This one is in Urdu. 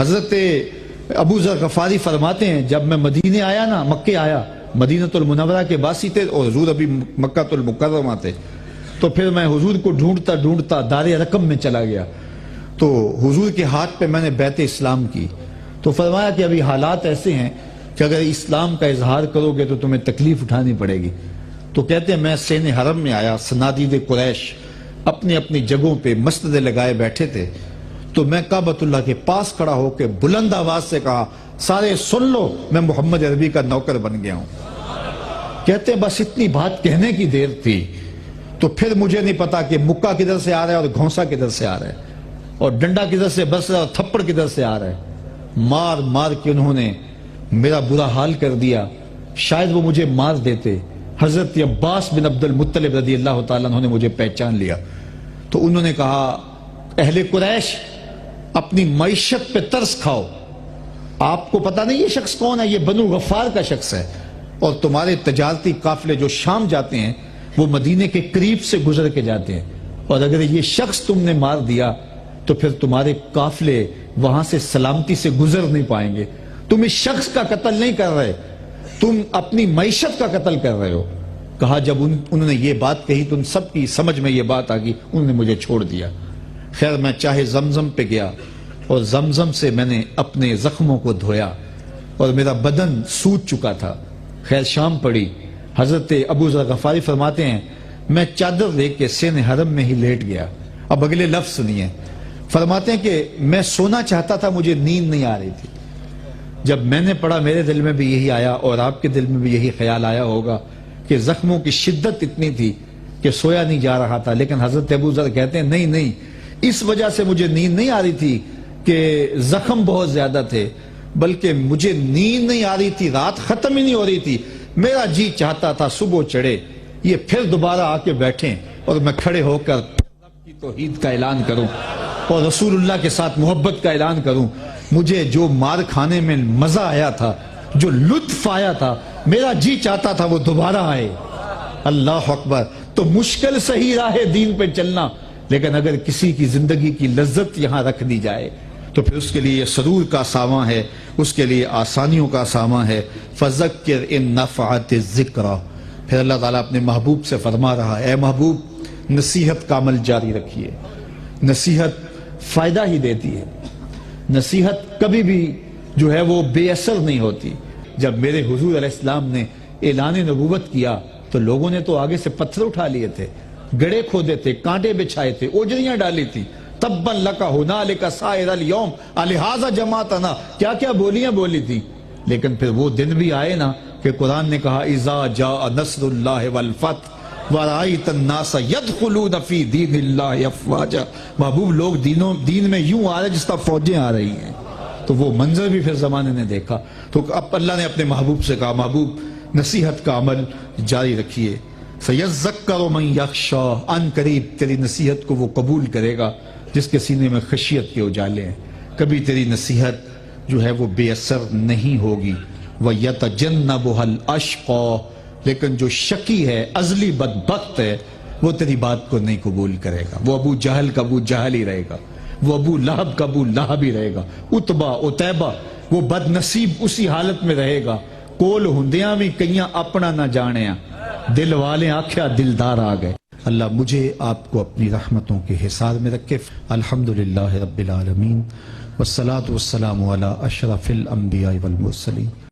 حضرت ابو ذر غفاری فرماتے ہیں جب میں مدینے آیا نا، مکے آیا، مدینہ المنورہ کے باسی تھے اور حضور ابھی مکہ المکرمہ تھے، تو پھر میں حضور کو ڈھونڈتا ڈھونڈتا دار رقم میں چلا گیا، تو حضور کے ہاتھ پہ میں نے بیعت اسلام کی، تو فرمایا کہ ابھی حالات ایسے ہیں کہ اگر اسلام کا اظہار کرو گے تو تمہیں تکلیف اٹھانی پڑے گی۔ تو کہتے ہیں میں سین حرم میں آیا، صنادید قریش اپنی اپنی جگہوں پہ مسجد لگائے بیٹھے تھے، تو میں کعبۃ اللہ کے پاس کھڑا ہو کے بلند آواز سے کہا سارے سن لو، میں محمد عربی کا نوکر بن گیا ہوں۔ کہتے ہیں بس اتنی بات کہنے کی دیر تھی، تو پھر مجھے نہیں پتا کہ مکہ کدھر سے آ رہا ہے اور گھونسا کدھر سے آ رہا ہے، اور ڈنڈا کدھر سے بس رہا ہے اور تھپڑ کدھر سے آ رہا ہے۔ مار مار کے انہوں نے میرا برا حال کر دیا، شاید وہ مجھے مار دیتے۔ حضرت عباس بن عبد المطلب رضی اللہ تعالیٰ عنہ نے مجھے پہچان لیا، تو انہوں نے کہا اہل قریش اپنی معیشت پہ ترس کھاؤ، آپ کو پتا نہیں یہ شخص کون ہے، یہ بنو غفار کا شخص ہے، اور تمہارے تجارتی قافلے جو شام جاتے ہیں وہ مدینے کے قریب سے گزر کے جاتے ہیں، اور اگر یہ شخص تم نے مار دیا تو پھر تمہارے قافلے وہاں سے سلامتی سے گزر نہیں پائیں گے۔ تم اس شخص کا قتل نہیں کر رہے، تم اپنی معیشت کا قتل کر رہے ہو۔ کہا جب انہوں نے یہ بات کہی تو ان سب کی سمجھ میں یہ بات آ گئی، انہوں نے مجھے چھوڑ دیا۔ خیر میں چاہے زمزم پہ گیا اور زمزم سے میں نے اپنے زخموں کو دھویا اور میرا بدن سوج چکا تھا۔ خیر شام پڑی، حضرت ابو ذر غفاری فرماتے ہیں میں چادر لے کے سین حرم میں ہی لیٹ گیا۔ اب اگلے لفظ سنیے، فرماتے ہیں کہ میں سونا چاہتا تھا، مجھے نیند نہیں آ رہی تھی۔ جب میں نے پڑھا میرے دل میں بھی یہی آیا اور آپ کے دل میں بھی یہی خیال آیا ہوگا کہ زخموں کی شدت اتنی تھی کہ سویا نہیں جا رہا تھا، لیکن حضرت ابو ذر کہتے ہیں نہیں نہیں، اس وجہ سے مجھے نیند نہیں آ رہی تھی کہ زخم بہت زیادہ تھے، بلکہ مجھے نیند نہیں آ رہی تھی، رات ختم ہی نہیں ہو رہی تھی، میرا جی چاہتا تھا صبح چڑھے یہ پھر دوبارہ آ کے بیٹھیں اور میں کھڑے ہو کر رب کی توحید کا اعلان کروں اور رسول اللہ کے ساتھ محبت کا اعلان کروں۔ مجھے جو مار کھانے میں مزہ آیا تھا، جو لطف آیا تھا، میرا جی چاہتا تھا وہ دوبارہ آئے۔ اللہ اکبر۔ تو مشکل صحیح راہ دین پہ چلنا، لیکن اگر کسی کی زندگی کی لذت یہاں رکھ دی جائے تو پھر اس کے لیے سرور کا ساواں ہے، اس کے لیے آسانیوں کا ساواں ہے۔ فذکر ان نفعت الذکریٰ۔ پھر اللہ تعالیٰ اپنے محبوب سے فرما رہا ہے اے محبوب نصیحت کا عمل جاری رکھیے۔ نصیحت فائدہ ہی دیتی ہے، نصیحت کبھی بھی جو ہے وہ بے اثر نہیں ہوتی۔ جب میرے حضور علیہ السلام نے اعلان نبوت کیا تو لوگوں نے تو آگے سے پتھر اٹھا لیے تھے، گڑے کھودے تھے، کانٹے بچھائے تھے، اوجریاں ڈالی تھی، تبا لک ہنالک سائر الیوم الہذا جمعتنا، کیا کیا بولیاں بولی تھی۔ لیکن پھر وہ دن بھی آئے نا کہ قرآن نے کہا اذا جاء نصر اللہ والفتح وَرَأَيْتَ النَّاسَ يَدْخُلُونَ فِي دِينِ اللَّهِ أَفْوَاجًا۔ محبوب لوگ دین میں یوں آ رہے جس طرح فوجیں آ رہی ہیں، تو وہ منظر بھی پھر زمانے نے دیکھا۔ تو اب اللہ نے اپنے محبوب سے کہا محبوب نصیحت کا عمل جاری رکھیے۔ سَيَذَّكَّرُ مَن يَخْشَىٰ، ان قریب تیری نصیحت کو وہ قبول کرے گا جس کے سینے میں خشیت کے اجالے ہیں۔ کبھی تیری نصیحت جو ہے وہ بے اثر نہیں ہوگی۔ وَيَتَجَنَّبُهَا الْأَشْقَىٰ، لیکن جو شکی ہے، ازلی بدبخت ہے، وہ تیری بات کو نہیں قبول کرے گا۔ وہ ابو جہل کا ابو جہل ہی رہے گا، وہ ابو لہب کا ابو لہب ہی رہے گا، اتبا اتیبہ وہ بد نصیب اسی حالت میں رہے گا۔ کول ہندیاں بھی کئیاں اپنا نہ جانیاں، دل والے آکھیا دلدار آ گئے۔ اللہ مجھے آپ کو اپنی رحمتوں کے حصار میں رکھے۔ الحمدللہ رب العالمین والصلاة والسلام علی اشرف الانبیاء والمرسلین۔